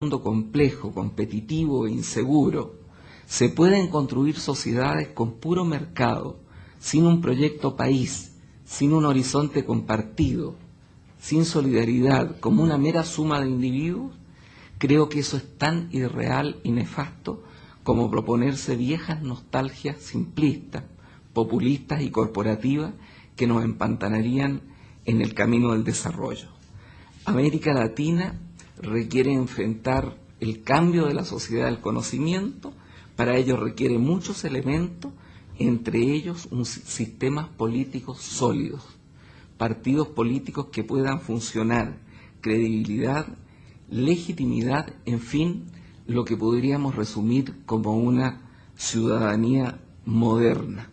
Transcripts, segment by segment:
mundo complejo, competitivo e inseguro, se pueden construir sociedades con puro mercado, sin un proyecto país, sin un horizonte compartido, sin solidaridad, como una mera suma de individuos, creo que eso es tan irreal y nefasto como proponerse viejas nostalgias simplistas, populistas y corporativas que nos empantanarían en el camino del desarrollo. América Latina requiere enfrentar el cambio de la sociedad del conocimiento. Para ello requiere muchos elementos, entre ellos sistemas políticos sólidos, partidos políticos que puedan funcionar, credibilidad, legitimidad, en fin, lo que podríamos resumir como una ciudadanía moderna.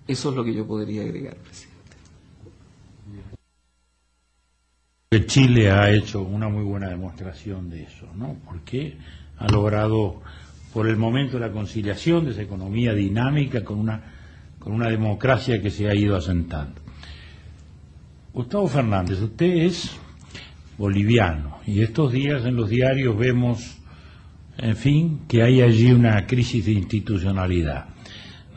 Eso es lo que yo podría agregar, presidente. Chile ha hecho una muy buena demostración de eso, ¿no? Porque ha logrado por el momento la conciliación de esa economía dinámica con una democracia que se ha ido asentando. Gustavo Fernández, usted es boliviano y estos días en los diarios vemos, en fin, que hay allí una crisis de institucionalidad.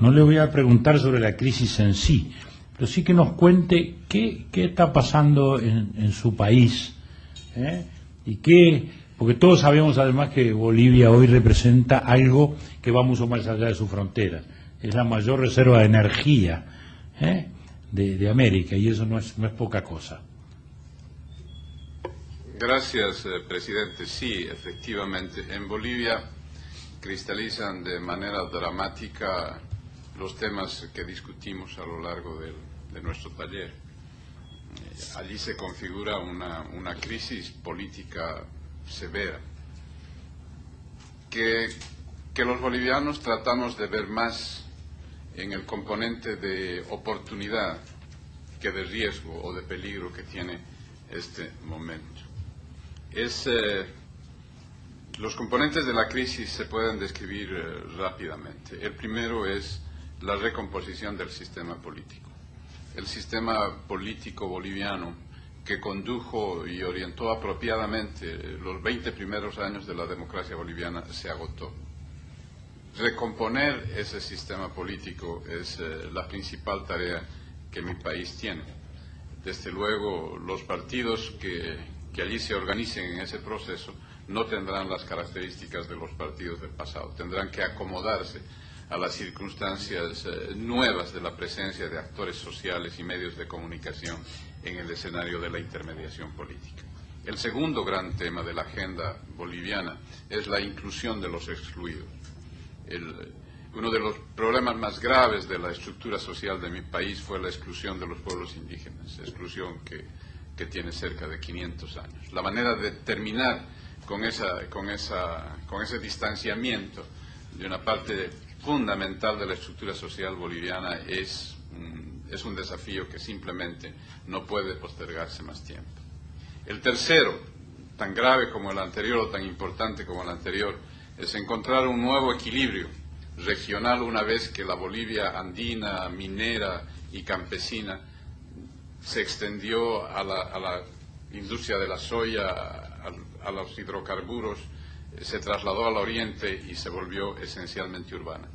No le voy a preguntar sobre la crisis en sí, pero sí que nos cuente qué está pasando en su país, y porque todos sabemos además que Bolivia hoy representa algo que va mucho más allá de sus fronteras. Es la mayor reserva de energía de América, y eso no es poca cosa. Gracias, presidente. Sí, efectivamente, en Bolivia cristalizan de manera dramática los temas que discutimos a lo largo de nuestro taller. Allí se configura una crisis política severa, que los bolivianos tratamos de ver más en el componente de oportunidad que de riesgo o de peligro que tiene este momento. Los componentes de la crisis se pueden describir rápidamente. El primero es la recomposición del sistema político. El sistema político boliviano que condujo y orientó apropiadamente los 20 primeros años de la democracia boliviana se agotó. Recomponer ese sistema político es la principal tarea que mi país tiene. Desde luego, los partidos que allí se organicen en ese proceso no tendrán las características de los partidos del pasado, tendrán que acomodarse a las circunstancias nuevas de la presencia de actores sociales y medios de comunicación en el escenario de la intermediación política. El segundo gran tema de la agenda boliviana es la inclusión de los excluidos. Uno de los problemas más graves de la estructura social de mi país fue la exclusión de los pueblos indígenas, exclusión que tiene cerca de 500 años. La manera de terminar con ese distanciamiento de una parte fundamental de la estructura social boliviana es un desafío que simplemente no puede postergarse más tiempo. El tercero, tan grave como el anterior o tan importante como el anterior, es encontrar un nuevo equilibrio regional una vez que la Bolivia andina, minera y campesina se extendió a la industria de la soya, a los hidrocarburos, se trasladó al oriente y se volvió esencialmente urbana.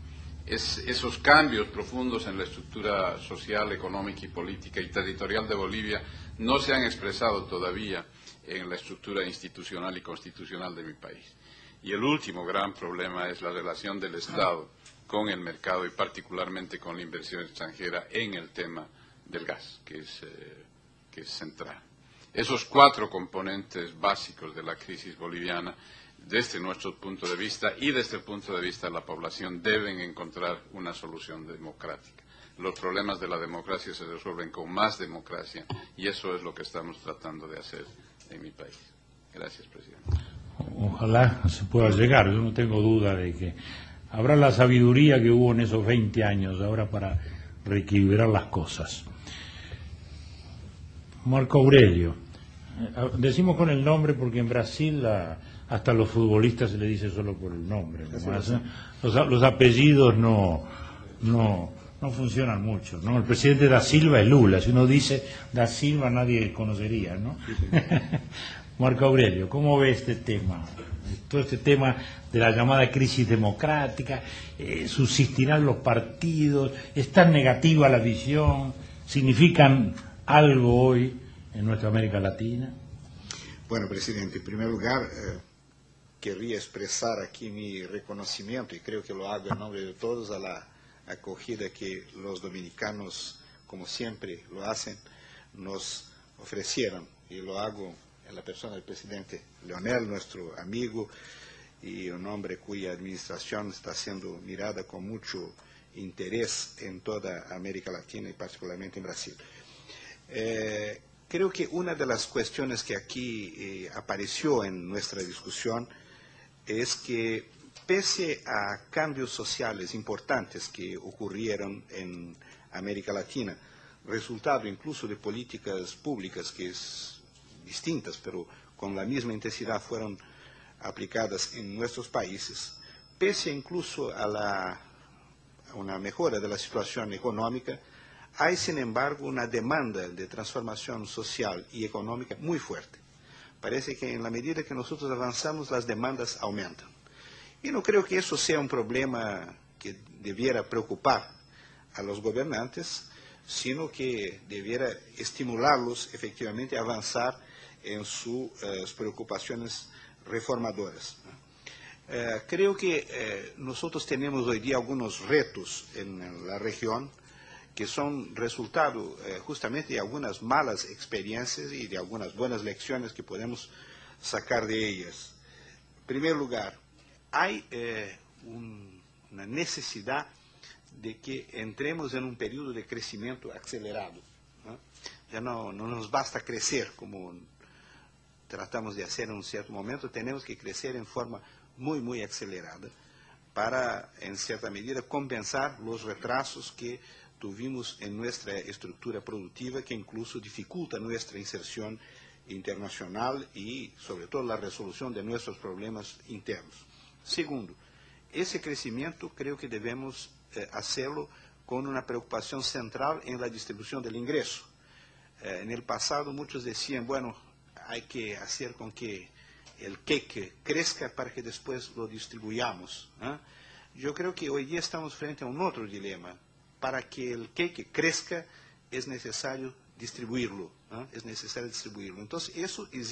Esos cambios profundos en la estructura social, económica y política y territorial de Bolivia no se han expresado todavía en la estructura institucional y constitucional de mi país. Y el último gran problema es la relación del Estado con el mercado y particularmente con la inversión extranjera en el tema del gas, que es central. Esos cuatro componentes básicos de la crisis boliviana, desde nuestro punto de vista y desde el punto de vista de la población, deben encontrar una solución democrática. Los problemas de la democracia se resuelven con más democracia y eso es lo que estamos tratando de hacer en mi país. Gracias, presidente. Ojalá se pueda llegar. Yo no tengo duda de que habrá la sabiduría que hubo en esos 20 años ahora para reequilibrar las cosas. Marco Aurelio, decimos con el nombre porque en Brasil hasta a los futbolistas se le dice solo por el nombre. Los apellidos no funcionan mucho, ¿no? El presidente da Silva es Lula. Si uno dice da Silva nadie conocería, ¿no? Marco Aurelio, ¿cómo ve este tema? Todo este tema de la llamada crisis democrática, subsistirán los partidos, es tan negativa la visión, significan algo hoy en nuestra América Latina. Bueno, presidente, en primer lugar, querría expresar aquí mi reconocimiento, y creo que lo hago en nombre de todos, a la acogida que los dominicanos, como siempre lo hacen, nos ofrecieron, y lo hago en la persona del presidente Leonel, nuestro amigo, y un hombre cuya administración está siendo mirada con mucho interés en toda América Latina y particularmente en Brasil. Creo que una de las cuestiones que aquí apareció en nuestra discusión es que pese a cambios sociales importantes que ocurrieron en América Latina, resultado incluso de políticas públicas que es distintas, pero con la misma intensidad fueron aplicadas en nuestros países, pese incluso a una mejora de la situación económica, hay sin embargo una demanda de transformación social y económica muy fuerte. Parece que en la medida que nosotros avanzamos, las demandas aumentan. Y no creo que eso sea un problema que debiera preocupar a los gobernantes, sino que debiera estimularlos efectivamente a avanzar en sus preocupaciones reformadoras. Creo que nosotros tenemos hoy día algunos retos en la región que son resultado justamente de algunas malas experiencias y de algunas buenas lecciones que podemos sacar de ellas. En primer lugar, hay una necesidad de que entremos en un periodo de crecimiento acelerado, ¿no? Ya no nos basta crecer como tratamos de hacer en un cierto momento, tenemos que crecer en forma muy acelerada para, en cierta medida, compensar los retrasos que tuvimos en nuestra estructura productiva, que incluso dificulta nuestra inserción internacional y, sobre todo, la resolución de nuestros problemas internos. Segundo, ese crecimiento creo que debemos hacerlo con una preocupación central en la distribución del ingreso. En el pasado muchos decían, bueno, hay que hacer con que el queque crezca para que después lo distribuyamos, ¿eh? Yo creo que hoy día estamos frente a un otro dilema. Para que el queque crezca es necesario distribuirlo, ¿eh? Es necesario distribuirlo. Entonces, eso exige